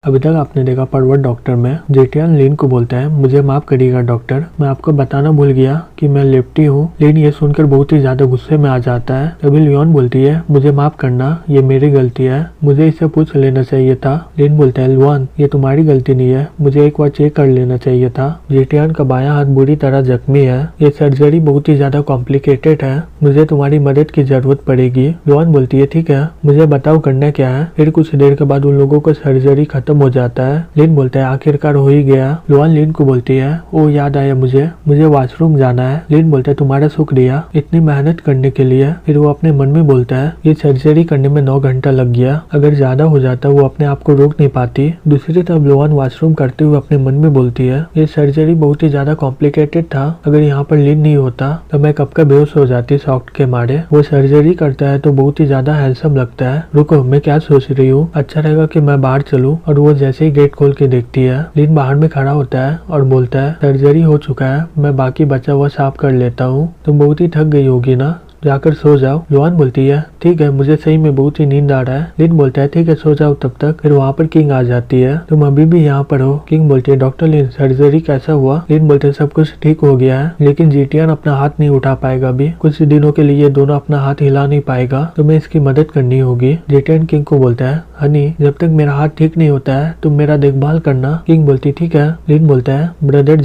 अभी तक आपने देखा पर्वत डॉक्टर में जेटियान लिन को बोलता है, मुझे माफ करिएगा डॉक्टर, मैं आपको बताना भूल गया कि मैं लेफ्टी हूँ। लिन ये सुनकर बहुत ही ज्यादा गुस्से में आ जाता है। तभी लियोन बोलती है, मुझे माफ करना, ये मेरी गलती है, मुझे इससे पूछ लेना चाहिए था। लिन बोलता है, लियोन ये तुम्हारी गलती नहीं है, मुझे एक बार चेक कर लेना चाहिए था। जेटियान का बायां हाथ बुरी तरह जख्मी है, ये सर्जरी बहुत ही ज्यादा कॉम्प्लिकेटेड है, मुझे तुम्हारी मदद की जरूरत पड़ेगी। लियोन बोलती है, ठीक है, मुझे बताओ करना क्या है। फिर कुछ देर के बाद उन लोगों को सर्जरी खत्म हो जाता है। लिन बोलता है, आखिरकार हो ही गया। लियोन लिन को बोलती है, ओ याद आया मुझे वॉशरूम जाना है। लिन बोलता है, तुम्हारा शुक्रिया इतनी मेहनत करने के लिए। फिर वो अपने मन में बोलता है, ये सर्जरी करने में 9 घंटा लग गया, अगर ज्यादा हो जाता वो अपने आप को रोक नहीं पाती। दूसरी तरफ लियोन वॉशरूम करते हुए अपने मन में बोलती है, ये सर्जरी बहुत ही ज्यादा कॉम्प्लिकेटेड था, अगर यहाँ पर लिन नहीं होता तो मैं कब का बेहोश हो जाती शॉक के मारे। वो सर्जरी करता है तो बहुत ही ज्यादा हैंडसम लगता है। रुको, मैं क्या सोच रही हूँ, अच्छा रहेगा कि मैं बाहर चलूं। और वो जैसे ही गेट खोल के देखती है, लिन बाहर में खड़ा होता है और बोलता है, सर्जरी हो चुका है, मैं बाकी बचा हुआ साफ कर लेता हूँ, तुम बहुत ही थक गई होगी ना, जाकर सो जाओ। लियोन बोलती है, ठीक है, मुझे सही में बहुत ही नींद आ रहा है। लिन बोलता है, ठीक है, सो जाओ तब तक। फिर वहाँ पर किंग आ जाती है, तुम अभी भी यहाँ पर हो। किंग बोलती है, डॉक्टर लिन सर्जरी कैसा हुआ। लिन बोलते हैं, सब कुछ ठीक हो गया है, लेकिन जेटियान अपना हाथ नहीं उठा पाएगा अभी, कुछ दिनों के लिए दोनों अपना हाथ हिला नहीं पाएगा, तुम्हें इसकी मदद करनी होगी। जेटियान किंग को बोलता है, हनी जब तक मेरा हाथ ठीक नहीं होता है तुम मेरा देखभाल करना। किंग बोलती, ठीक है। लिन बोलता है, ब्रदर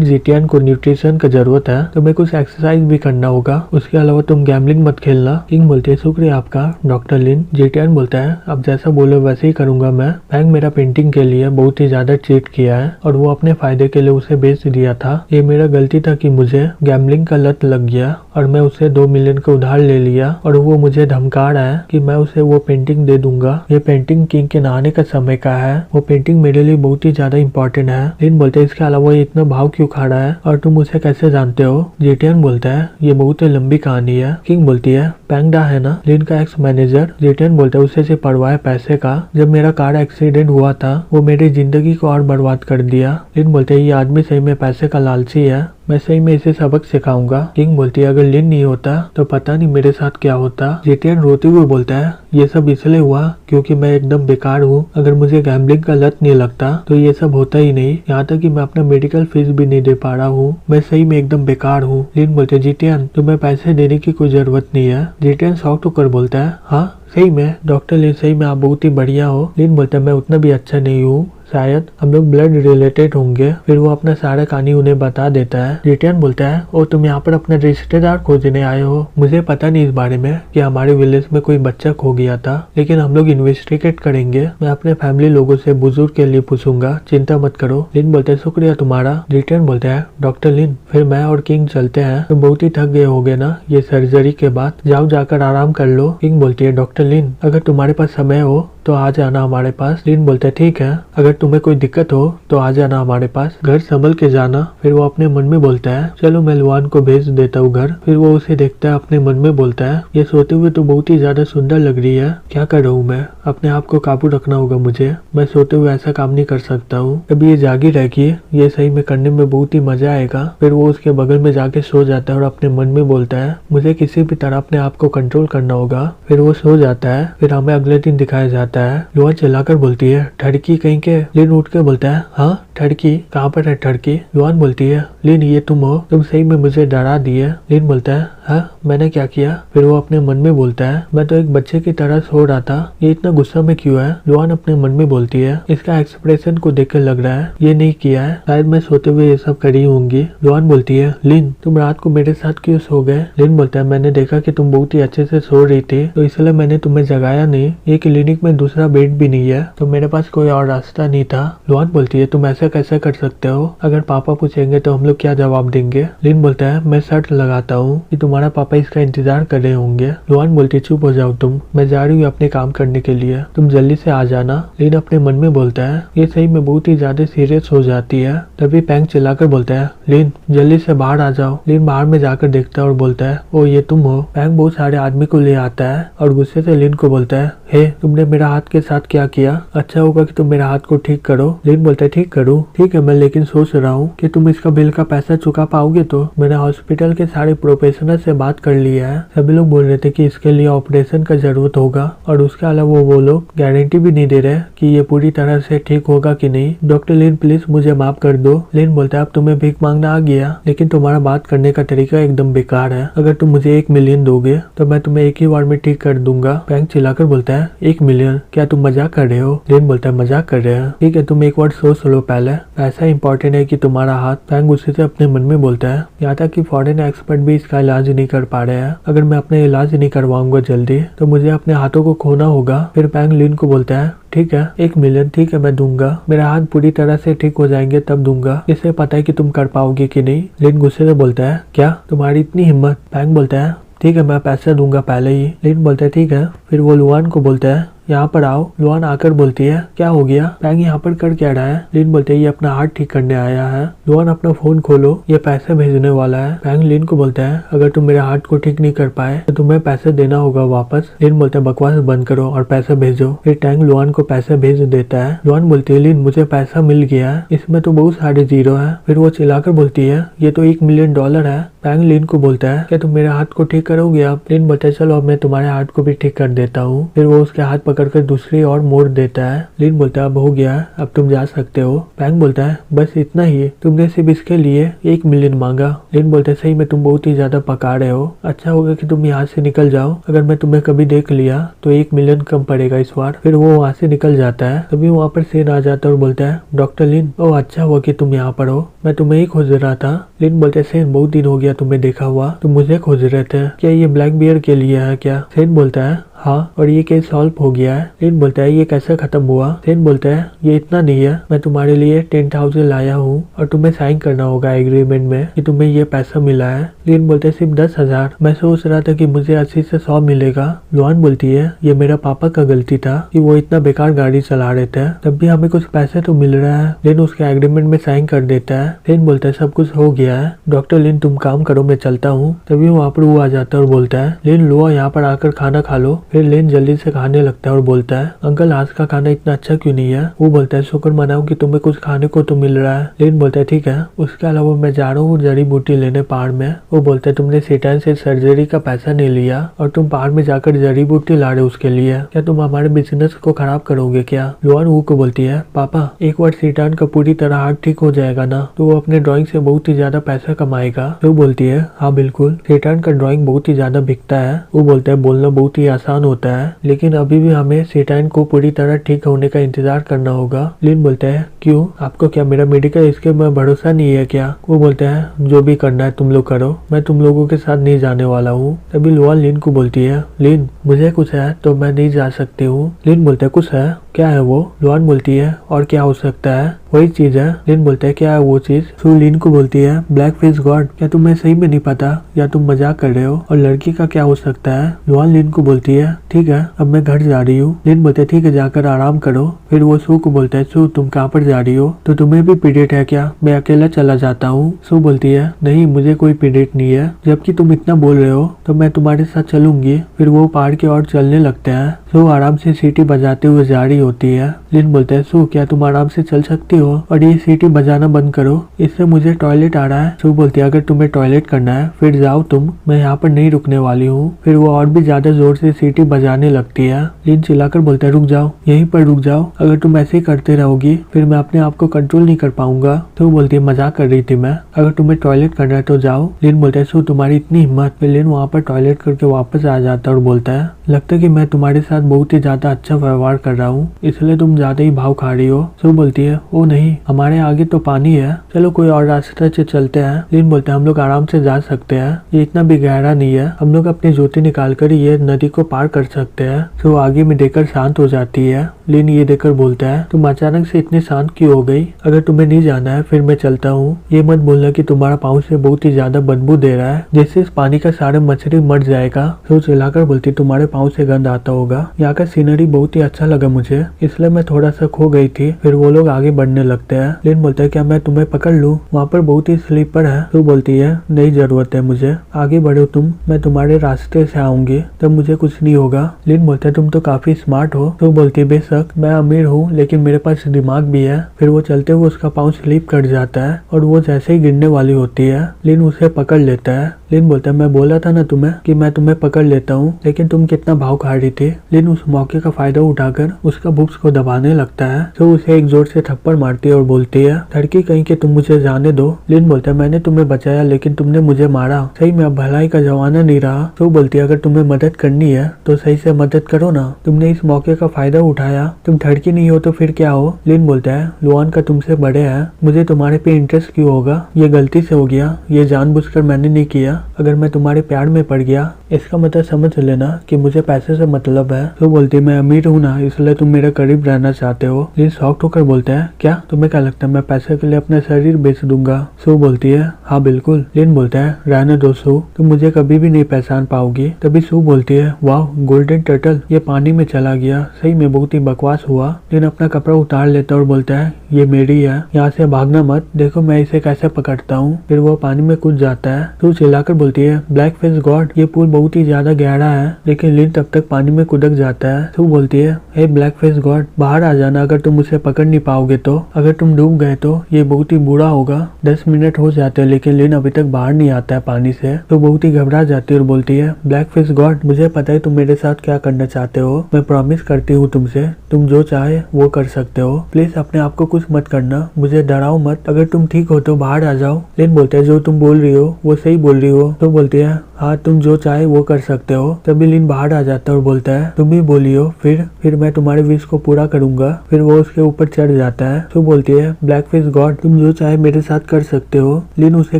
जेटियान को न्यूट्रिशन का जरूरत है, तुम्हें कुछ एक्सरसाइज भी करना होगा, उसके अलावा तुम गैम्बलिंग मत खेलना। किंग बोलते हैं, शुक्रिया आपका डॉक्टर लिन। जेटियान बोलता है, अब जैसा बोलो वैसे ही करूंगा मैं। बैंक मेरा पेंटिंग के लिए बहुत ही ज्यादा चीट किया है और वो अपने फायदे के लिए उसे बेच दिया था, ये मेरा गलती था कि मुझे गैम्बलिंग का लत लग गया और मैं उसे 2 मिलियन का उधार ले लिया और वो मुझे धमका रहा है कि मैं उसे वो पेंटिंग दे दूंगा। ये पेंटिंग किंग के नहाने का समय का है, वो पेंटिंग मेरे लिए बहुत ही ज्यादा इंपॉर्टेंट है। लिन बोलते हैं, इसके अलावा ये इतना भाव क्यों खा रहा है और तुम उसे कैसे जानते हो। जेटियान बोलता है, ये बहुत ही लंबी कहानी है। किंग बोलती है, पैंगडा है ना, लिन का एक्स मैनेजर। जेटियान बोलता है, उसे से परवाह है पैसे का, जब मेरा कार एक्सीडेंट हुआ था वो मेरी जिंदगी को और बर्बाद कर दिया। लिन बोलते है, ये आदमी सही में पैसे का लालची है, मैं सही में इसे सबक सिखाऊंगा। किंग बोलती है, अगर लिन नहीं होता तो पता नहीं मेरे साथ क्या होता। जेटियान रोते हुए बोलता है, ये सब इसलिए हुआ क्योंकि मैं एकदम बेकार हूँ, अगर मुझे गैम्बलिंग का लत नहीं लगता तो ये सब होता ही नहीं, यहाँ तक कि मैं अपना मेडिकल फीस भी नहीं दे पा रहा हूँ, मैं सही में एकदम बेकार हूँ। लिन बोलते है, जेटियान तुम्हें पैसे देने की कोई जरूरत नहीं है। जेटियान शॉक्ड होकर बोलता है, हाँ सही में डॉक्टर लिन, सही में आप बहुत ही बढ़िया हो। लिन बोलता है, मैं उतना भी अच्छा नहीं हूँ, शायद हम लोग ब्लड रिलेटेड होंगे। फिर वो अपना सारा कहानी उन्हें बता देता है। जेटियान बोलता है, ओ तुम यहाँ पर अपना रिश्तेदार खोजने आए हो, मुझे पता नहीं इस बारे में कि हमारे विलेज में कोई बच्चा खो गया था, लेकिन हम लोग इन्वेस्टिगेट करेंगे, मैं अपने फैमिली लोगों से बुजुर्ग के लिए पूछूंगा, चिंता मत करो। लिन बोलता है, शुक्रिया तुम्हारा। जेटियान बोलता है, डॉक्टर लिन फिर मैं और किंग चलते हैं, तुम बहुत ही थक गए होगे ना ये सर्जरी के बाद, जाओ जाकर आराम कर लो। किंग बोलती है, डॉक्टर लिन अगर तुम्हारे पास समय हो तो आ जाना हमारे पास। लिन बोलता है, ठीक है, अगर तुम्हें कोई दिक्कत हो तो आ जाना हमारे पास, घर संभल के जाना। फिर वो अपने मन में बोलता है, चलो मैं लियोन को भेज देता हूँ घर। फिर वो उसे देखता है, अपने मन में बोलता है, ये सोते हुए तो बहुत ही ज्यादा सुंदर लग रही है, क्या कर रहा हूँ मैं, अपने आप को काबू रखना होगा मुझे, मैं सोते हुए ऐसा काम नहीं कर सकता हूँ, अभी ये जागी रहेगी, ये सही में करने में बहुत ही मजा आएगा। फिर वो उसके बगल में जाके सो जाता है और अपने मन में बोलता है, मुझे किसी भी तरह अपने आप को कंट्रोल करना होगा। फिर वो सो जाता है। फिर हमें अगले दिन दिखाया जाता है, लियोन चिल्लाकर बोलती है, ठड़की कहीं के। लिन उठ के बोलता है, हाँ ठड़की, कहाँ पर है ठड़की। लियोन बोलती है, लिन ये तुम हो, तुम सही में मुझे डरा दिए। लिन बोलता है, हाँ मैंने क्या किया। फिर वो अपने मन में बोलता है, मैं तो एक बच्चे की तरह सो रहा था, ये इतना गुस्सा में क्यों है। लियोन अपने मन में बोलती है, इसका एक्सप्रेशन को देखकर लग रहा है ये नहीं किया है, शायद मैं सोते हुए ये सब करी होंगी। लियोन बोलती है, लिन तुम रात को मेरे साथ क्यों सो गए। लिन बोलता है, मैंने देखा कि तुम बहुत ही अच्छे से सो रही थी तो इसलिए मैंने तुम्हें जगाया नहीं, ये क्लिनिक में दूसरा बेड भी नहीं है तो मेरे पास कोई और रास्ता नहीं था। लियोन बोलती है, तुम ऐसा कैसे कर सकते हो, अगर पापा पूछेंगे तो हम लोग क्या जवाब देंगे। लिन बोलता है, मैं शर्त लगाता हूँ कि तुम्हारा पापा इसका इंतजार कर रहे होंगे। लियोन बोलती है, चुप हो जाओ तुम, मैं जा रही हूँ अपने काम करने के लिए, तुम जल्दी से आ जाना। लिन अपने मन में बोलता है, ये सही में बहुत ही ज्यादा सीरियस हो जाती है। तभी पैंग चिल्लाकर बोलता है, लिन जल्दी से बाहर आ जाओ। लिन बाहर में जाकर देखता है और बोलता है, ओ ये तुम हो। पैंग बहुत सारे आदमी को ले आता है और गुस्से से लिन को बोलता है, हे तुमने मेरा हाथ के साथ क्या किया? अच्छा होगा कि तुम मेरा हाथ को ठीक करो। लिन बोलता है ठीक करूँ? ठीक है, मैं लेकिन सोच रहा हूँ कि तुम इसका बिल का पैसा चुका पाओगे? तो मैंने हॉस्पिटल के सारे प्रोफेशनल से बात कर लिया है। सभी लोग बोल रहे थे कि इसके लिए ऑपरेशन का जरूरत होगा और उसके अलावा वो लोग गारंटी भी नहीं दे रहे कि ये पूरी तरह से ठीक होगा कि नहीं। डॉक्टर लिन प्लीज मुझे माफ कर दो। लिन बोलता है अब तुम्हें भीख मांगना आ गया, लेकिन तुम्हारा बात करने का तरीका एकदम बेकार है। अगर तुम मुझे 1 मिलियन दोगे तो मैं तुम्हें एक ही बार में ठीक कर दूंगा। पैंग चिल्लाकर बोलता है 1 मिलियन? क्या तुम मजाक कर रहे हो? लिन बोलता है मजाक कर रहे हैं? ठीक है, तुम एक बार सोच लो पहले, पैसा इंपॉर्टेंट है कि तुम्हारा हाथ? पैंग गुस्से से अपने मन में बोलता है यहाँ तक कि फॉरेन एक्सपर्ट भी इसका इलाज नहीं कर पा रहे हैं। अगर मैं अपना इलाज नहीं करवाऊंगा जल्दी तो मुझे अपने हाथों को खोना होगा। फिर पैंग लिन को बोलता है ठीक है 1 मिलियन ठीक है मैं दूंगा, मेरा हाथ पूरी तरह से ठीक हो जाएंगे तब दूंगा। इसे पता है कि तुम कर पाओगे कि नहीं। लिन गुस्से से बोलता है क्या तुम्हारी इतनी हिम्मत? पैंग बोलता है ठीक है मैं पैसा दूंगा पहले ही। लिन बोलता है ठीक है। फिर वो लुआन को बोलता है यहाँ पर आओ। लुआन आकर बोलती है क्या हो गया? पैंग यहाँ पर कर क्या रहा है? लिन बोलते है ये अपना हाथ ठीक करने आया है। लुआन अपना फोन खोलो, ये पैसे भेजने वाला है। पैंग लिन को बोलता है अगर तुम मेरे हाथ को ठीक नहीं कर पाए तो तुम्हें पैसे देना होगा वापस। लिन बोलता है बकवास बंद करो और पैसे भेजो। फिर टैंग लुआन को पैसे भेज देता है। लुआन बोलती है लिन मुझे पैसा मिल गया है, इसमें तो बहुत सारे जीरो है। फिर वो चिल्लाकर बोलती है ये तो $1 मिलियन है। पैंग लिन को बोलता है क्या तुम मेरे हाथ को ठीक करोगे आप? लिन बोलता है चलो अब मैं तुम्हारे हाथ को भी ठीक कर देता हूँ। फिर वो उसके हाथ पकड़कर दूसरी ओर मोड़ देता है। लिन बोलता है अब हो गया, अब तुम जा सकते हो। पैंग बोलता है बस इतना ही? तुमने सिर्फ इसके लिए 1 मिलियन मांगा। लिन बोलता है सही में तुम बहुत ही ज्यादा पका रहे हो, अच्छा होगा कि तुम यहाँ से निकल जाओ। अगर मैं तुम्हें कभी देख लिया तो 1 मिलियन कम पड़ेगा इस बार। फिर वो वहाँ से निकल जाता है। तभी वहाँ पर सेन आ जाता है और बोलता है डॉक्टर लिन ओह अच्छा हुआ कि तुम यहाँ पर हो, मैं तुम्हें ही खोज रहा था। लिन बोलते सेन बहुत दिन हो गया तुम्हें देखा हुआ, तुम मुझे खोज रहे थे क्या? ये ब्लैक बियर के लिए है क्या? सेन बोलता है हाँ, और ये केस सॉल्व हो गया है। लिन बोलता है ये कैसे खत्म हुआ? सेन बोलता है ये इतना नहीं है, मैं तुम्हारे लिए 10,000 लाया हूँ और तुम्हें साइन करना होगा एग्रीमेंट में कि तुम्हें ये पैसा मिला है। लिन बोलते है सिर्फ 10,000, मैं सोच रहा था कि मुझे 80 से 100 मिलेगा। लुआन बोलती है ये मेरा पापा का गलती था कि वो इतना बेकार गाड़ी चला रहे थे, तब भी हमें कुछ पैसे तो मिल रहा है। लिन उसके एग्रीमेंट में साइन कर देता है। लिन बोलता है सब कुछ हो गया है, डॉक्टर लिन तुम काम करो मैं चलता हूँ। तभी वहाँ पर वो आ जाता है और बोलता है लिन लो यहाँ पर आकर खाना खा लो। फिर लिन जल्दी से खाने लगता है और बोलता है अंकल आज का खाना इतना अच्छा क्यों नहीं है? वो बोलता है शुक्र मनाओ कि तुम्हें कुछ खाने को तो मिल रहा है। लिन बोलता है ठीक है, उसके अलावा मैं जा रहा हूँ जड़ी बूटी लेने पहाड़ में। वो बोलता है तुमने सेटान से सर्जरी का पैसा नहीं लिया और तुम पहाड़ में जाकर जड़ी बूटी ला रहे हो उसके लिए, क्या तुम हमारे बिजनेस को खराब करोगे क्या? लुआन वो को बोलती है पापा एक बार सेटान का पूरी तरह हाथ ठीक हो जाएगा ना तो वो अपने ड्राइंग से बहुत ही ज्यादा पैसा कमाएगा। तो बोलती है हाँ बिल्कुल, सेटान का ड्राइंग बहुत ही ज्यादा बिकता है। वो बोलता है बोलना बहुत ही आसान होता है लेकिन अभी भी हमें सेटाइन को पूरी तरह ठीक होने का इंतजार करना होगा। लिन बोलता है क्यों, आपको क्या मेरा मेडिकल स्किल में भरोसा नहीं है क्या? वो बोलता है जो भी करना है तुम लोग करो, मैं तुम लोगों के साथ नहीं जाने वाला हूँ। तभी लुआन लिन को बोलती है लिन मुझे कुछ है तो मैं नहीं जा सकती हूँ। लिन बोलता है कुछ है, क्या है वो? लुआन बोलती है और क्या हो सकता है, वही चीज है। लिन बोलता है क्या है वो चीज? सो लिन को बोलती है ब्लैक फेस गॉड, क्या तुम्हें सही में नहीं पता या तुम मजाक कर रहे हो? और लड़की का क्या हो सकता है? लुआन लिन को बोलती है ठीक है अब मैं घर जा रही हूँ। लिन बोलते ठीक है जाकर आराम करो। फिर वो सू को बोलता है सू तुम कहाँ पर जा रही हो? तो तुम्हें भी पीरियड है क्या? मैं अकेला चला जाता हूँ। सू बोलती है नहीं मुझे कोई पीरियड नहीं है, जबकि तुम इतना बोल रहे हो तो मैं तुम्हारे साथ चलूंगी। फिर वो पहाड़ की ओर चलने लगते हैं। सू आराम से सीटी बजाते हुए जा रही होती है। लिन बोलता है सू क्या तुम आराम से चल सकती हो और ये सीटी बजाना बंद करो, इससे मुझे टॉयलेट आ रहा है। सू बोलती है अगर तुम्हें टॉयलेट करना है फिर जाओ तुम, मैं यहाँ पर नहीं रुकने वाली हूँ। फिर वो और भी ज्यादा जोर से सीटी बजाने लगती है। लिन चिल्लाकर बोलता है रुक जाओ, यहीं पर रुक जाओ, अगर तुम ऐसे ही करते रहोगी फिर मैं अपने आप को कंट्रोल नहीं कर पाऊंगा। तो बोलती है मजाक कर रही थी मैं, अगर तुम्हें टॉयलेट करना है तो जाओ। लिन बोलता है सो तुम्हारी इतनी हिम्मत? फिर लिन वहाँ पर टॉयलेट करके वापस आ जाता है और बोलता है लगता है कि मैं तुम्हारे साथ बहुत ही ज्यादा अच्छा व्यवहार कर रहा हूँ इसलिए तुम ज्यादा ही भाव खा रही हो। सो बोलती है ओ नहीं हमारे आगे तो पानी है, चलो कोई और रास्ते से चलते हैं। लिन बोलता है हम लोग आराम से जा सकते हैं, ये इतना भी गहरा नहीं है, हम लोग अपनी जूती निकाल कर ये नदी को पार कर सकते हैं। सो आगे में देखकर शांत हो जाती है। लिन ये देखकर बोलता है तुम अचानक से इतनी शांत क्यों हो गई? अगर तुम्हें नहीं जाना है फिर मैं चलता हूँ। ये मत बोलना कि तुम्हारा पाँव से बहुत ही ज्यादा बदबू दे रहा है, जैसे इस पानी का सारा मछली मर जाएगा। तो चिल्लाकर बोलती तुम्हारे पाँव से गंध आता होगा। यहाँ का सीनरी बहुत ही अच्छा लगा मुझे, इसलिए मैं थोड़ा सा खो गई थी। फिर वो लोग आगे बढ़ने लगते हैं। लिन बोलता है क्या मैं तुम्हें पकड़ लूँ? वहाँ पर बहुत ही स्लीपर है। तो बोलती है नहीं जरूरत है मुझे, आगे बढ़ो तुम, मैं तुम्हारे रास्ते से आऊंगी तब मुझे कुछ नहीं होगा। लिन बोलता है तुम तो काफी स्मार्ट हो। तो बोलती है बेशक मैं अमीर हूँ लेकिन मेरे पास दिमाग भी है। फिर वो चलते हुए उसका पाँव स्लिप कट जाता है और वो जैसे ही गिरने वाली होती है लिन उसे पकड़ लेता है। लिन बोलता है मैं बोला था ना तुम्हें कि मैं तुम्हें पकड़ लेता हूँ, लेकिन तुम कितना भाव खा रही थी। लिन उस मौके का फायदा उठाकर उसका बुक्स को दबाने लगता है। तो उसे एक जोर से थप्पड़ मारती है और बोलती है लड़की कहीं के तुम मुझे जाने दो। लिन बोलता है मैंने तुम्हें बचाया लेकिन तुमने मुझे मारा। सही में अब भलाई का जमाना नहीं रहा। तो बोलती है अगर तुम्हें मदद करनी है तो सही से मदद करो ना, तुमने इस मौके का फायदा उठाया, तुम लड़की नहीं हो तो फिर क्या हो? लिन बोलता है लुआन का तुमसे बड़े है, मुझे तुम्हारे पे इंटरेस्ट क्यों होगा? ये गलती से हो गया, ये जानबूझकर मैंने नहीं किया। अगर मैं तुम्हारे प्यार में पड़ गया इसका मतलब समझ लेना कि मुझे पैसे से मतलब है। तो बोलती है मैं अमीर हूँ ना इसलिए तुम मेरे करीब रहना चाहते हो। लिन शॉक्ड होकर बोलता है क्या तुम्हें क्या लगता है मैं पैसे के लिए अपना शरीर बेच दूंगा? सू बोलती है हाँ बिल्कुल। लिन बोलता है रहने दो सू, तुम मुझे कभी भी नहीं पहचान पाओगी। तभी सू बोलती है वाह गोल्डन टर्टल, ये पानी में चला गया, सही में बहुत ही बकवास हुआ। लिन अपना कपड़ा उतार लेता है और बोलता है ये मेरी है, यहाँ से भागना मत, देखो मैं इसे कैसे पकड़ता हूँ। फिर वो पानी में कूद जाता है। तो चिल्लाकर बोलती है ब्लैक फेस गॉड, ये पूल बहुत ही ज्यादा गहरा है। लेकिन लिन तब तक पानी में कुदक जाता है। तो बोलती है हे ब्लैक फेस गॉड बाहर आ जाना, अगर तुम उसे पकड़ नहीं पाओगे तो, अगर तुम डूब गए तो ये बहुत ही बुरा होगा। 10 मिनट हो जाते हैं लेकिन लिन अभी तक बाहर नहीं आता है पानी से। तो बहुत ही घबरा जाती है और बोलती है ब्लैक फेस गॉड मुझे पता है तुम मेरे साथ क्या करना चाहते हो, मैं प्रॉमिस करती हूँ तुमसे, तुम जो चाहे वो कर सकते हो, प्लीज अपने आप को कुछ मत करना, मुझे डराओ मत, अगर तुम ठीक हो तो बाहर आ जाओ। लिन बोलते है जो तुम बोल रही हो वो सही बोल रही हो। तो बोलती है हाँ तुम जो चाहे वो कर सकते हो। तभी लिन बाहर आ जाता है और बोलता है तुम ही बोलियो, फिर मैं तुम्हारे विश को पूरा करूंगा। फिर वो उसके ऊपर चढ़ जाता है। तो बोलती है ब्लैक फेस गॉड तुम जो चाहे मेरे साथ कर सकते हो। लिन उसे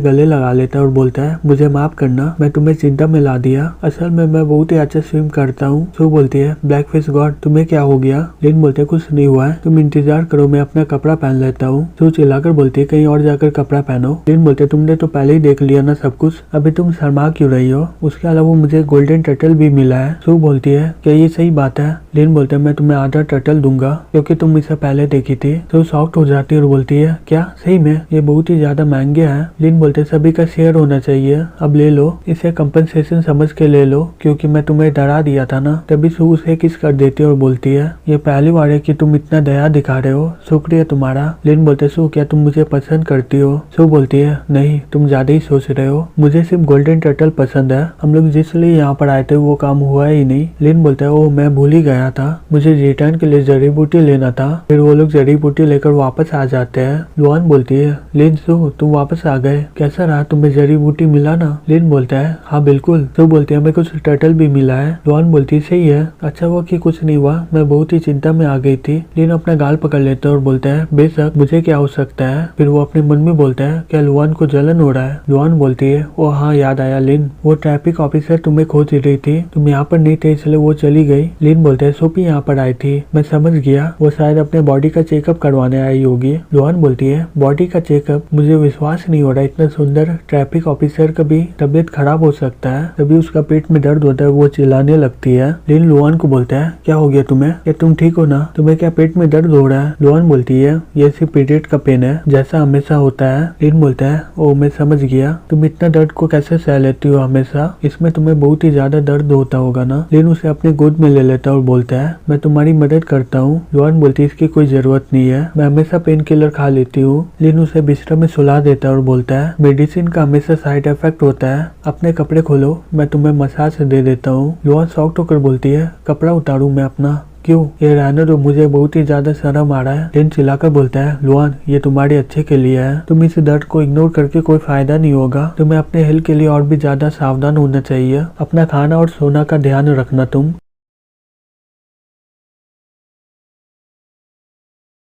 गले लगा लेता है और बोलता है मुझे माफ करना, मैं तुम्हें चिंता में ला दिया, असल में मैं बहुत ही अच्छा स्विम करता हूँ। तो बोलती है ब्लैक फेस गॉड तुम्हें क्या हो गया? लिन बोलते है कुछ नहीं हुआ है, तुम इंतजार करो मैं अपना कपड़ा पहन लेता हूँ। तो चिल्लाकर बोलती है कहीं और जाकर कपड़ा पहनो। लिन बोलते तुमने तो पहले ही देख लिया ना सब कुछ, अभी तुम शर्मा क्यों रही हो? उसके अलावा मुझे गोल्डन टर्टल भी मिला है। सू बोलती है क्या ये सही बात है? लिन बोलते है मैं तुम्हें आधा टर्टल दूंगा क्योंकि तुम इसे पहले देखी थी। तो शॉक्ड हो जाती है और बोलती है क्या सही में? ये बहुत ही ज्यादा महंगे हैं। लिन बोलते सभी का शेयर होना चाहिए, अब ले लो, इसे कंपनसेशन समझ के ले लो क्योंकि मैं तुम्हें डरा दिया था ना। तभी सू उसे किस कर देती है और बोलती है ये पहली बार है कि तुम इतना दया दिखा रहे हो, शुक्रिया तुम्हारा। लिन बोलते सू क्या तुम मुझे पसंद करती हो? सू बोलती है नहीं तुम ज्यादा ही सोच रहे हो, मुझे सिर्फ गोल्डन टर्टल पसंद है, हम लोग जिस लिए यहाँ पर आए थे वो काम हुआ ही नहीं। लिन बोलता है ओह मैं भूल ही गया था, मुझे रिटर्न के लिए जड़ी बूटी लेना था। फिर वो लोग जड़ी बूटी लेकर वापस आ जाते हैं। लुआन बोलती है लिन सू तुम वापस आ गए, कैसा रहा, तुम्हें जड़ी बूटी मिला ना? लिन बोलता है हाँ बिल्कुल। सू बोलती है हमें कुछ टर्टल भी मिला है। लुआन बोलती है सही है, अच्छा हुआ कि कुछ नहीं हुआ, मैं बहुत ही चिंता में आ गई थी। लिन अपना गाल पकड़ लेता है और बोलता है बेशक मुझे क्या हो सकता है। फिर वो अपने मन में बोलता है क्या लुआन को जलन हो रहा है? लुआन बोलती है ओ हाँ याद आया लिन, वो ट्रैफिक ऑफिसर तुम्हें खोज रही थी, तुम यहाँ पर नहीं थे इसलिए वो चली गई। लिन बोलते है सोपी यहाँ पर आई थी, मैं समझ गया, वो शायद अपने बॉडी का चेकअप करवाने आई होगी। लुआन बोलती है बॉडी का चेकअप, मुझे विश्वास नहीं हो रहा इतना सुंदर ट्रैफिक ऑफिसर का भी तबियत खराब हो सकता है। तभी उसका पेट में दर्द होता है, वो चिल्लाने लगती है। लिन लुआन को बोलता है क्या हो गया तुम्हें, क्या तुम ठीक हो ना, तुम्हें क्या पेट में दर्द हो रहा है? लुआन बोलती है ये सिर्फ पीरियड का पेन है जैसा हमेशा होता है। लिन बोलता है ओ मैं समझ गया, तुम इतना दर्द को कैसे सह लेती हो हमेशा, इसमें तुम्हें बहुत ही ज्यादा दर्द होता होगा ना। लिन उसे अपने गोद में ले लेता है और बोलता है मैं तुम्हारी मदद करता हूँ। लुआन बोलती है इसकी कोई जरूरत नहीं है, मैं हमेशा पेन किलर खा लेती हूँ। लिन उसे बिस्तर में सुला देता है और बोलता है मेडिसिन का हमेशा साइड इफेक्ट होता है, अपने कपड़े खोलो मैं तुम्हें मसाज दे देता हूँ। लुआन शॉक्ड होकर बोलती है कपड़ा उतारूं मैं अपना? क्यों, ये रहने दो, मुझे बहुत ही ज्यादा शर्म आ रहा है। लिन चिल्लाकर बोलता है लुआन ये तुम्हारे अच्छे के लिए है, तुम इस दर्द को इग्नोर करके कोई फायदा नहीं होगा, तुम्हें अपने हेल्थ के लिए और भी ज्यादा सावधान होना चाहिए, अपना खाना और सोना का ध्यान रखना तुम।